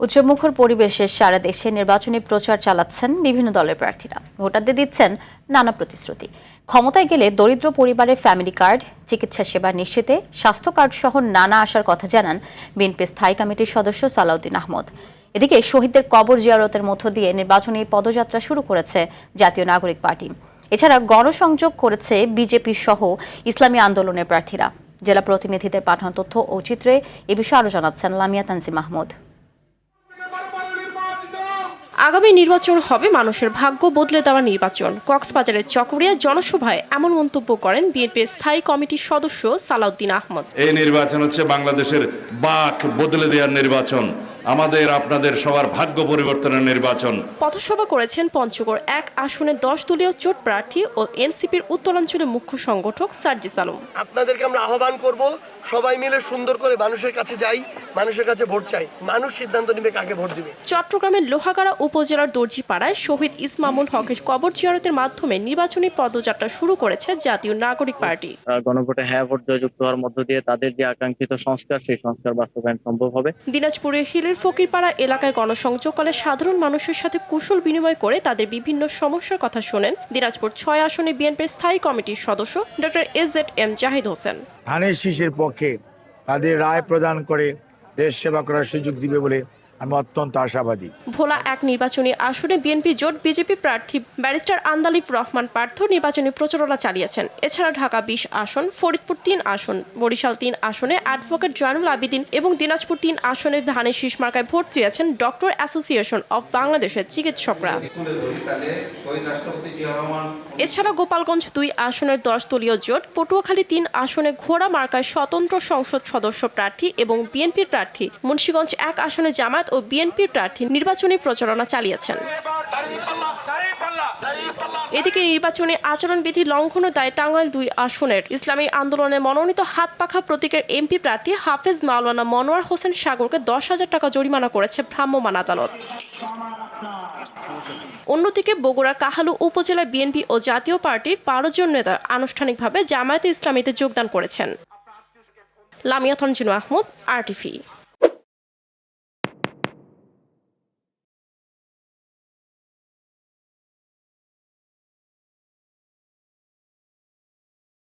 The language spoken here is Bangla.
উৎসবমুখর পরিবেশে সারা দেশে নির্বাচনী প্রচার চালাচ্ছেন বিভিন্ন দলের প্রার্থীরা। ভোটারদের দিচ্ছেন নানা প্রতিশ্রুতি। ক্ষমতায় গেলে দরিদ্র পরিবারের ফ্যামিলি কার্ড, চিকিৎসা সেবা নিশ্চিতে স্বাস্থ্য কার্ড সহ নানা আশার কথা জানান বিএনপি স্থায়ী কমিটির সদস্য সালাউদ্দিন আহমদ। এদিকে শহীদদের কবর জিয়ারতের মধ্য দিয়ে নির্বাচনী পদযাত্রা শুরু করেছে জাতীয় নাগরিক পার্টি। এছাড়া গণসংযোগ করেছে বিজেপি সহ ইসলামী আন্দোলনের প্রার্থীরা। জেলা প্রতিনিধিদের পাঠানো তথ্য ও চিত্রে এ বিষয়ে আরও জানাচ্ছেন লামিয়া তানজিম মাহমুদ। আগামী নির্বাচন হবে মানুষের ভাগ্য বদলে দেওয়া নির্বাচন। কক্সবাজারের চকরিয়া জনসভায় এমন মন্তব্য করেন বিএনপির স্থায়ী কমিটির সদস্য সালাউদ্দিন আহমদ। এই নির্বাচন হচ্ছে বাংলাদেশের বাক বদলে দেওয়ার নির্বাচন, আমাদের আপনাদের সবার ভাগ্য পরিবর্তনের নির্বাচন। পথসভা করেছেন পঞ্চগড় 1 আসনে 10 দলীয় জোট প্রার্থী ও এনসিপির উত্তরাঞ্চলের মুখ্য সংগঠক সার্জিস আলম। আপনাদেরকে আমরা আহ্বান করব, সবাই মিলে সুন্দর করে মানুষের কাছে যাই, মানুষের কাছে ভোট চাই, মানুষ সিদ্ধান্ত নেবে কাকে ভোট দিবে। চট্টগ্রামের লোহাগাড়া উপজেলার দর্জিপাড়ায় শহীদ ইসমামুল হকের কবর জিয়ারতের মাধ্যমে নির্বাচনী পদযাত্রা শুরু করেছে জাতীয় নাগরিক পার্টি। গণভোটে হ্যাঁ ভোট জয়যুক্ত হওয়ার মধ্য দিয়ে তাদের যে আকাঙ্ক্ষিত সংস্কার, সেই সংস্কার বাস্তবায়ন সম্ভব হবে। দিনাজপুরের হিলের ফকিরপাড়া এলাকায় গণসংযোগকালে সাধারণ মানুষের সাথে কুশল বিনিময় করে তাদের বিভিন্ন সমস্যার কথা শোনেন দিনাজপুর 6 আসনে বিএনপির স্থায়ী কমিটির সদস্য ডক্টর এস.জেড.এম জাহিদ হোসেন। ধানের শীষের পক্ষে তাদের রায় প্রদান করে দেশ সেবা করার সুযোগ দিবে বলে আমি অত্যন্ত আশাবাদী। ভোলা 1 নির্বাচনী আসনে বিএনপি জোট বিজেপি প্রার্থী ব্যারিস্টার আন্দালিফ রহমান পার্থ নির্বাচনী প্রচারণা চালিয়েছেন। এছাড়া ঢাকা 20 আসন, ফরিদপুর 3 আসন, বরিশাল 3 আসনে অ্যাডভোকেট জয়নুল আবিদিন এবং দিনাজপুর 3 আসনে ধানের শীষ মার্কায় ভোট দিয়েছেন ডক্টর অ্যাসোসিয়েশন অব বাংলাদেশের চিকিৎসকরা। এছাড়া গোপালগঞ্জ 2 আসনের 10 দলীয় জোট, পটুয়াখালী 3 আসনে ঘোড়া মার্কায় স্বতন্ত্র সংসদ সদস্য প্রার্থী এবং বিএনপির প্রার্থী, মুন্সিগঞ্জ 1 আসনে জামায়াত ও বিএনপির প্রার্থী নির্বাচনী প্রচারণা চালিয়েছেন। এদিকে নির্বাচনী আচরণবিধি লঙ্ঘনের দায়ে টাঙ্গাইল 2 আসনের ইসলামী আন্দোলনের মনোনীত হাতপাখা প্রতীকের এমপি প্রার্থী হাফেজ মাওলানা মনোয়ার হোসেন সাগরকে 10,000 টাকা জরিমানা করেছে ভ্রাম্যমাণ আদালত। অন্যদিকে বগুড়ার কাহালু উপজেলা বিএনপি ও জাতীয় পার্টির 12 জন নেতা আনুষ্ঠানিকভাবে জামায়াতে ইসলামীতে যোগদান করেছেন। লামিয়া তানজিম মাহমুদ, RTV।